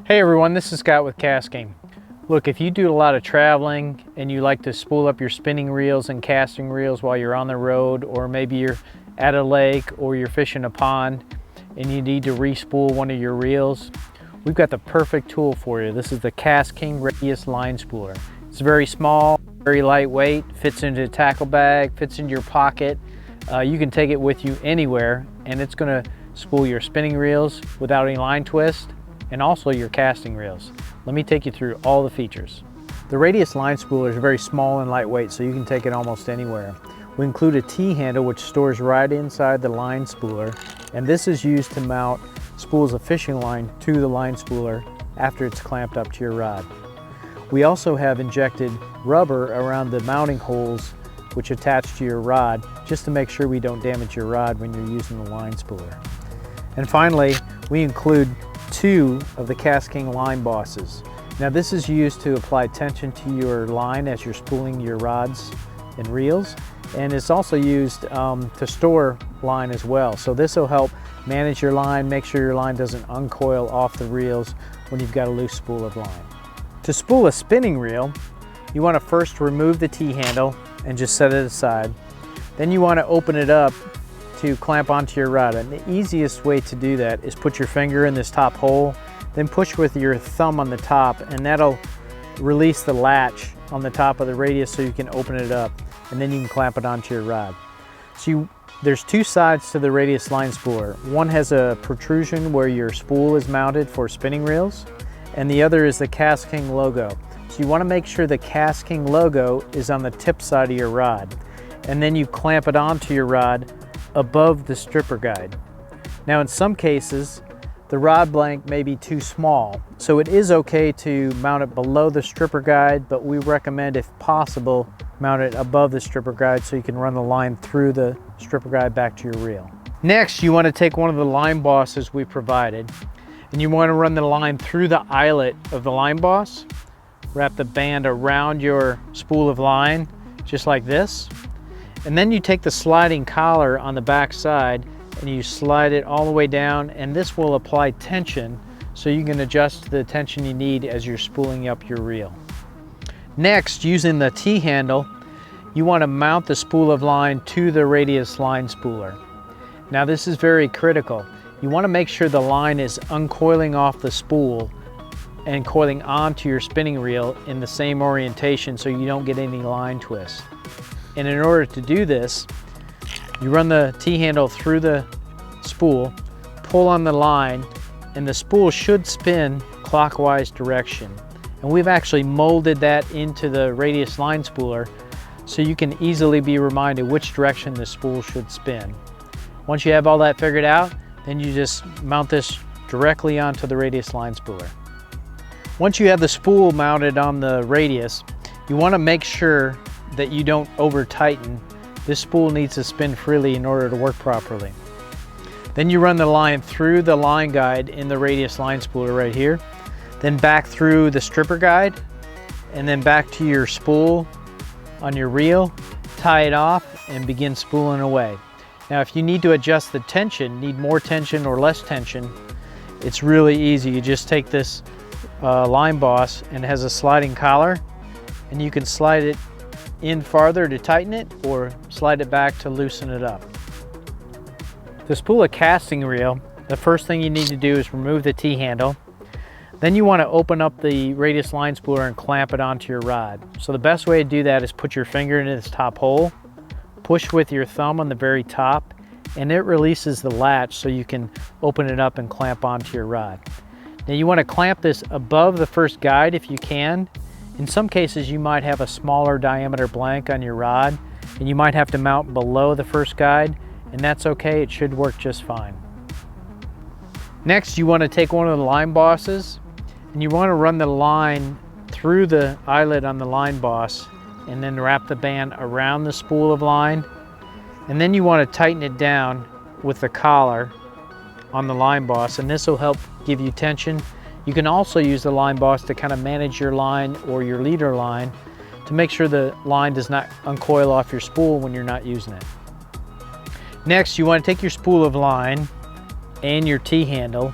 Hey everyone, this is Scott with KastKing. Look, if you do a lot of traveling and you like to spool up your spinning reels and casting reels while you're on the road, or maybe you're at a lake or you're fishing a pond and you need to re-spool one of your reels, we've got the perfect tool for you. This is the KastKing Radius Line Spooler. It's very small, very lightweight, fits into a tackle bag, fits into your pocket. You can take it with you anywhere, and it's going to spool your spinning reels without any line twist, and also your casting reels. Let me take you through all the features. The Radius Line Spooler is very small and lightweight, so you can take it almost anywhere. We include a T-handle which stores right inside the line spooler, and this is used to mount spools of fishing line to the line spooler after it's clamped up to your rod. We also have injected rubber around the mounting holes which attach to your rod, just to make sure we don't damage your rod when you're using the line spooler. And finally, we include 2 of the KastKing line bosses. Now this is used to apply tension to your line as you're spooling your rods and reels, and it's also used to store line as well. So this will help manage your line, make sure your line doesn't uncoil off the reels when you've got a loose spool of line. To spool a spinning reel, you want to first remove the T-handle and just set it aside. Then you want to open it up to clamp onto your rod, and the easiest way to do that is put your finger in this top hole, then push with your thumb on the top, and that'll release the latch on the top of the radius so you can open it up, and then you can clamp it onto your rod. So there's 2 sides to the Radius Line Spooler. One has a protrusion where your spool is mounted for spinning reels, and the other is the KastKing logo. So you want to make sure the KastKing logo is on the tip side of your rod, and then you clamp it onto your rod above the stripper guide. Now in some cases, the rod blank may be too small, so it is okay to mount it below the stripper guide, but we recommend, if possible, mount it above the stripper guide so you can run the line through the stripper guide back to your reel. Next, you want to take one of the line bosses we provided, and you want to run the line through the eyelet of the line boss, wrap the band around your spool of line, just like this. And then you take the sliding collar on the back side and you slide it all the way down, and this will apply tension so you can adjust the tension you need as you're spooling up your reel. Next, using the T-handle, you want to mount the spool of line to the Radius Line Spooler. Now this is very critical. You want to make sure the line is uncoiling off the spool and coiling onto your spinning reel in the same orientation so you don't get any line twist. And in order to do this, you run the T-handle through the spool, pull on the line, and the spool should spin clockwise direction. And we've actually molded that into the Radius Line Spooler so you can easily be reminded which direction the spool should spin. Once you have all that figured out, then you just mount this directly onto the Radius Line Spooler. Once you have the spool mounted on the radius, you want to make sure that you don't over tighten. This spool needs to spin freely in order to work properly. Then you run the line through the line guide in the Radius Line Spooler right here, then back through the stripper guide, and then back to your spool on your reel, tie it off, and begin spooling away. Now if you need to adjust the tension, need more tension or less tension, it's really easy. You just take this line boss, and it has a sliding collar, and you can slide it in farther to tighten it or slide it back to loosen it up. To spool a casting reel, the first thing you need to do is remove the T-handle. Then you want to open up the Radius Line Spooler and clamp it onto your rod. So the best way to do that is put your finger into this top hole, push with your thumb on the very top, and it releases the latch so you can open it up and clamp onto your rod. Now you want to clamp this above the first guide if you can. In some cases you might have a smaller diameter blank on your rod, and you might have to mount below the first guide, and that's okay, it should work just fine. Next, you want to take one of the line bosses, and you want to run the line through the eyelet on the line boss, and then wrap the band around the spool of line, and then you want to tighten it down with the collar on the line boss, and this will help give you tension. You can also use the line boss to kind of manage your line or your leader line to make sure the line does not uncoil off your spool when you're not using it. Next, you want to take your spool of line and your T-handle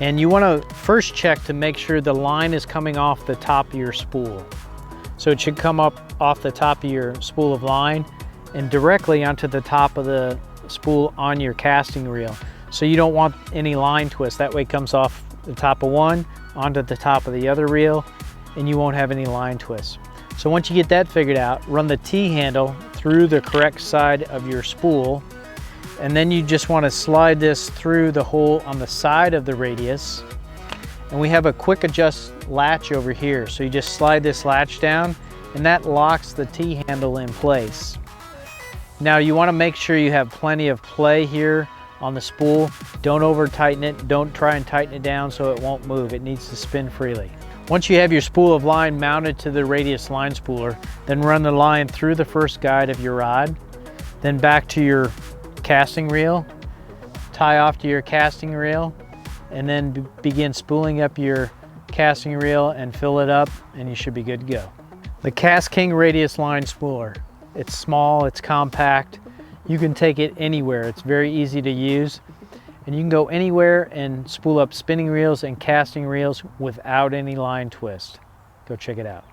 And you want to first check to make sure the line is coming off the top of your spool. So it should come up off the top of your spool of line and directly onto the top of the spool on your casting reel. So you don't want any line twist. That way it comes off the top of one onto the top of the other reel and you won't have any line twists. So once you get that figured out, run the T-handle through the correct side of your spool, and then you just want to slide this through the hole on the side of the radius. And we have a quick adjust latch over here. So you just slide this latch down and that locks the T-handle in place. Now you want to make sure you have plenty of play here on the spool. Don't over tighten it. Don't try and tighten it down so it won't move. It needs to spin freely. Once you have your spool of line mounted to the radius line spooler, then run the line through the first guide of your rod, then back to your casting reel, tie off to your casting reel, and then begin spooling up your casting reel and fill it up, and you should be good to go. The KastKing radius line spooler. It's small, it's compact. You can take it anywhere. It's very easy to use. And you can go anywhere and spool up spinning reels and casting reels without any line twist. Go check it out.